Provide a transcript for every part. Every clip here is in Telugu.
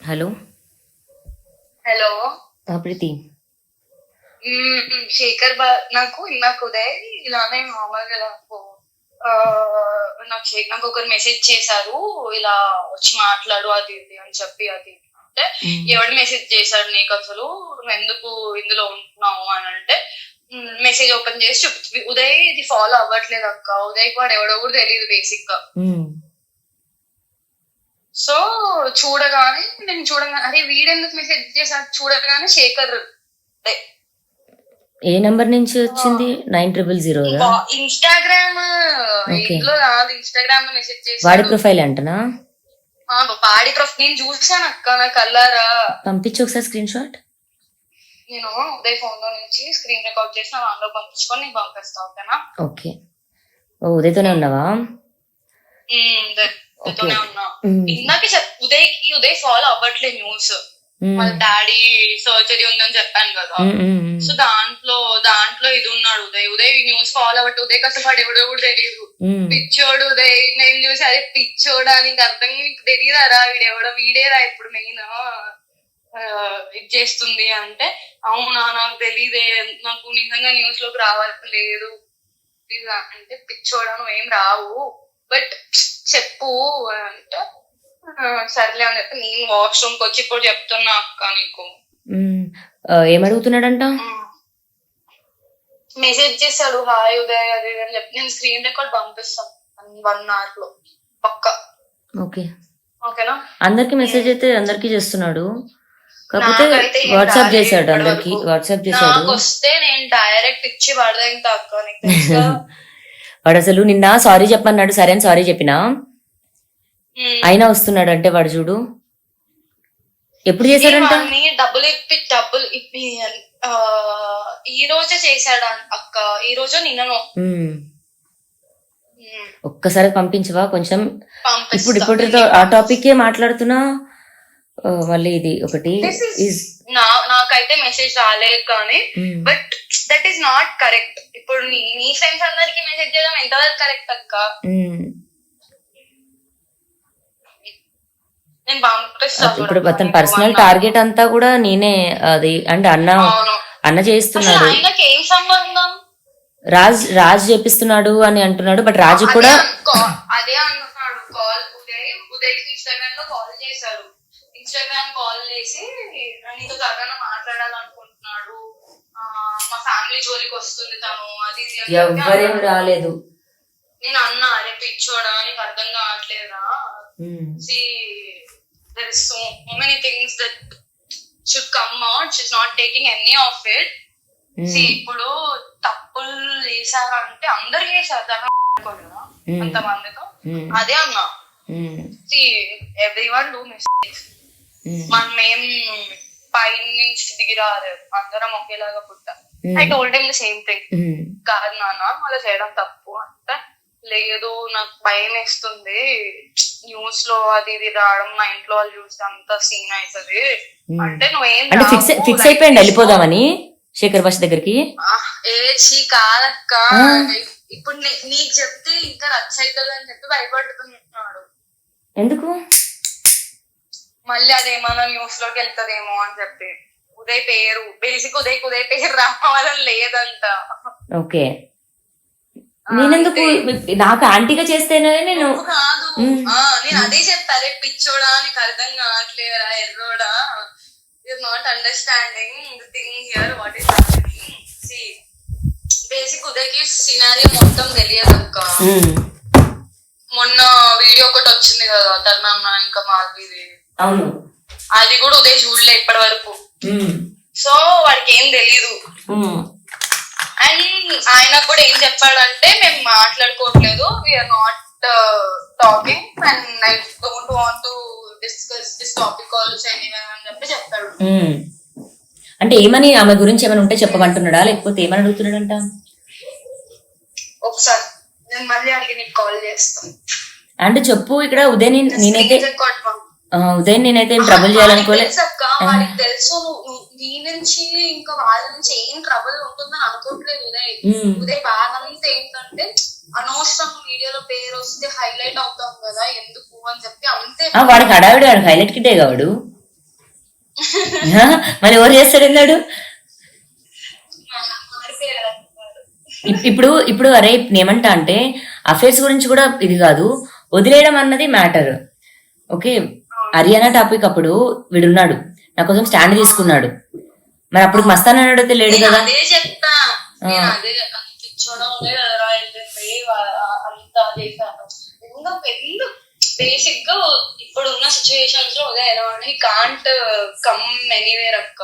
హలో. హలో ప్రీతి. శేఖర్ నాకు ఉదయ్ ఇలానే మామూలుగా నాకు ఒకరు మెసేజ్ చేశారు, ఇలా వచ్చి మాట్లాడు అది ఇది అని చెప్పి. అది అంటే ఎవడు మెసేజ్ చేశాడు నీకు, అసలు నువ్వు ఎందుకు ఇందులో ఉంటున్నావు అని అంటే మెసేజ్ ఓపెన్ చేసి చూపి, ఉదయ్ ఇది ఫాలో అవ్వట్లేదు అక్క, ఉదయ్ వాడు ఎవడో కూడా తెలియదు బేసిక్ గా. సో చూడగానే అరే వీడెందుకు మెసేజ్ చేశాడు చూడగానే శేఖర్. ఏ నంబర్ నుంచి వచ్చింది? 9000. ఇన్స్టాగ్రామ్ ఇంట్లో కాదు, ఇన్స్టాగ్రామ్ లో మెసేజ్ చేసి. వాడి ప్రొఫైల్ అంటనా? వాడి ప్రొఫైల్ నేను చూసాను అక్క, నా కల్లారా. పంపించు ఒకసారి స్క్రీన్ షాట్. నేను ఉదయ్ ఫోన్ లో నుంచి స్క్రీన్ రికార్డ్ చేసి నా దాంట్లో పంపించుకొని నీకు పంపిస్తా, ఓకేనా? ఓకే. ఓ ఉదయ్తోనే ఉన్నావా? ఉదయ్తోనే ఉన్నా. ఇందాక ఉదయ్ ఫాలో అవ్వట్లేదు న్యూస్. వాళ్ళ డాడీ సర్జరీ ఉందని చెప్పాను కదా, సో దాంట్లో ఇది ఉన్నాడు ఉదయ్ న్యూస్ ఫాలో అవ్వట్టు. ఉదయ్ అసలు వాడు ఎవడో కూడా తెలియదు, పిచ్చోడు ఉదయ్. నేను చూసి అదే పిచ్చోడా, నీకు అర్థం నీకు తెలియదారా వీడెవడో, వీడేరా ఇప్పుడు మెయిన్ ఇది చేస్తుంది అంటే, అవునా నాకు తెలీదే, నాకు నిజంగా న్యూస్ లోకి రావట్లేదు అంటే, పిచ్చోడా నువ్వేం రావు బట్ చెప్పు అంటే, సర్లే అని చెప్పి నేను వాష్రూమ్ కి వచ్చి ఇప్పుడు చెప్తున్నా అక్క నీకు. ఏమడుగుతున్నాడంట? మెసేజ్ చేశాడు, హాయ్ ఉదయ్ అది అని చెప్పి. నేను స్క్రీన్ రికార్డ్ పంపిస్తాను 1 hour లో పక్క. ఓకే ఓకేనా? అందరికి మెసేజ్ అయితే అందరికి చేస్తున్నాడు, కాకపోతే వాట్సాప్ చేశాడు అందరికి. వాట్సాప్ చేశాడు వస్తే నేను డైరెక్ట్ ఇచ్చి పడదా అక్క నీకు. వాడు అసలు నిన్న సారీ చెప్పన్నాడు, సరే అని సారీ చెప్పినా అయినా వస్తున్నాడు అంటే వాడు చూడు. ఎప్పుడు చేశాడంట? డబ్బులు ఇప్పి ఈ రోజే చేశాడు అక్క, ఈ రోజు నిన్నను. ఒక్కసారి పంపించవా కొంచెం? ఇప్పుడు ఆ టాపిక్ మాట్లాడుతున్నా మళ్ళీ ఇది ఒకటి. నాకైతే మెసేజ్ రాలేదు కానీ, but that is not correct. ఇప్పుడు నీ ఫ్రెండ్స్ అందరికి మెసేజ్ చేయడం ఎంతవరకు కరెక్ట్ అక్క? ఇప్పుడు అతని పర్సనల్ టార్గెట్ అంతా కూడా నేనే, అది అంటే అన్న చేయిస్తున్నాడు. రాజ్ చేపిస్తున్నాడు అని అంటున్నాడు, బట్ రాజు కూడా అదే అంటున్నాడు. ఉదయ్ ఇన్స్టాగ్రామ్ లో కాల్ చేశాడు, ఇన్స్టాగ్రామ్ కాల్ చేసి నీతో త్వరగా మాట్లాడాలనుకుంటున్నాడు, మా ఫ్యామిలీ జోలికి వస్తుంది తను, అది ఎవరేం రాలేదు. నేను అన్నా, అరే పిచ్చోడా నీకు అర్థం కావట్లేదా, there is so many things that should come out, she's not taking any of it. See, ఇప్పుడు తప్పులు చేశారంటే అందరు చేశారు అంతమందితో, అదే అన్నా. See, everyone do mistakes. మనం ఏం పై నుంచి దిగి రాలేదు, అందరం ఒకేలాగా పుట్టా. I told him the same thing. కాదు నాన్న అలా చేయడం తప్పు అంటే, లేదు నాకు భయం వేస్తుంది న్యూస్ లో అది ఇది రావడం, మా ఇంట్లో వాళ్ళు చూస్తే అంత సీన్ అవుతుంది అంటే, నువ్వేం ఫిక్స్ అయిపోయింది వెళ్ళిపోదామని శేఖర్ భాష దగ్గరికి. కాదక్క, ఇప్పుడు నీకు చెప్తే ఇంకా రచ్చ అవుతుంది అని చెప్పి భయపడుతున్నాడు. ఎందుకు? మళ్ళీ అదేమన్నా న్యూస్ లోకి వెళ్తదేమో అని చెప్పి. ఉదయ్ పేరు బేసిక్ ఉదయ్ పేరు రావాలని లేదంట. ఓకే, నేనెందుకు? నాకు ఆంటీగా చేస్తేనే నేను కాదు, నేను అదే చెప్తారే పిచ్చోడా నీకు అర్థం కావట్లేదా, ఎర్రోడా, you're not understanding the thing here, what is happening. See basic ఉదయ్కి సినారియో మొత్తం తెలియదు అక్క. మొన్న వీడియో ఒకటి వచ్చింది కదా తర్నమ్మ ఇంకా మాధవిది, అవును, అది కూడా ఉదయ్ చూడలే ఇప్పటి వరకు. సో వాడికి ఏం తెలీదు. అండ్ ఆయన కూడా ఏం చెప్పాడంటే, మేము మాట్లాడుకోవట్లేదు, we're not talking and I don't want to discuss this topic also anywhere అని చెప్పి చెప్పాడు. అంటే ఏమని, ఆమె గురించి ఏమైనా ఉంటే చెప్పమంటున్నాడా లేకపోతే ఏమని అడుగుతున్నాడంట? ఒకసారి నేను మళ్ళీ అడిగి నీకు కాల్ చేస్తాను అంటే చెప్పు. ఇక్కడ ఉదయ్ నేనైతే ఏం ట్రబుల్ చేయాలనుకోలేదు. వాడికి తెలుసు నీ నుంచి ఇంకా వాళ్ళ నుంచి ఏం ట్రబుల్ ఉంటుందని అనుకోవట్లేదు ఉదయ్. ఉదయ్ బాధంతా ఏంటంటే, అనవసరం మీడియాలో పేరు వస్తే హైలైట్ అవుతాం కదా ఎందుకు అని చెప్పి అంతే. వాడికి హడావిడి, వాడికి హైలైట్ కిట్టే కావాడు. మరి ఎవరు చేస్తాడు అన్నాడు. ఇప్పుడు ఇప్పుడు అరే ఏమంటా అంటే అఫేర్స్ గురించి కూడా ఇది కాదు, వదిలేయడం అన్నది మ్యాటర్. ఓకే, హర్యానా టాపిక్ అప్పుడు వీడున్నాడు నా కోసం స్టాండ్ తీసుకున్నాడు, మరి అప్పుడు మస్తాన్ అన్నాడు లేడు కదా. అదే చెప్తా, నేను అదే పిచ్చోడా ఉండే కదరా అంతా చేశాను. ఎందుకు బేసిక్ గా ఇప్పుడు ఉన్న సిచ్యువేషన్స్ లో ఉదయ్ ఎలా అంటే కాంట్ కమ్ ఎనీవేర్ అక్క.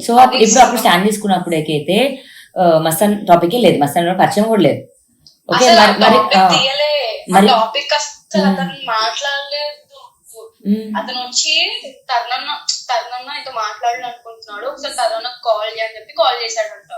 సో అప్పుడు స్టాండ్ తీసుకున్నప్పుడు అయితే మస్తాన్ టాపిక్ లేదు, మస్తాన్ పరిచయం కూడా లేదు. ఓకే మరి టాపిక్ అసలు అతను మాట్లాడలేదు. అతను వచ్చి తరుణన్న ఇతో మాట్లాడాలి అనుకుంటున్నాడు, ఒకసారి తరుణకు కాల్ చేయని చెప్పి కాల్ చేశాడంట.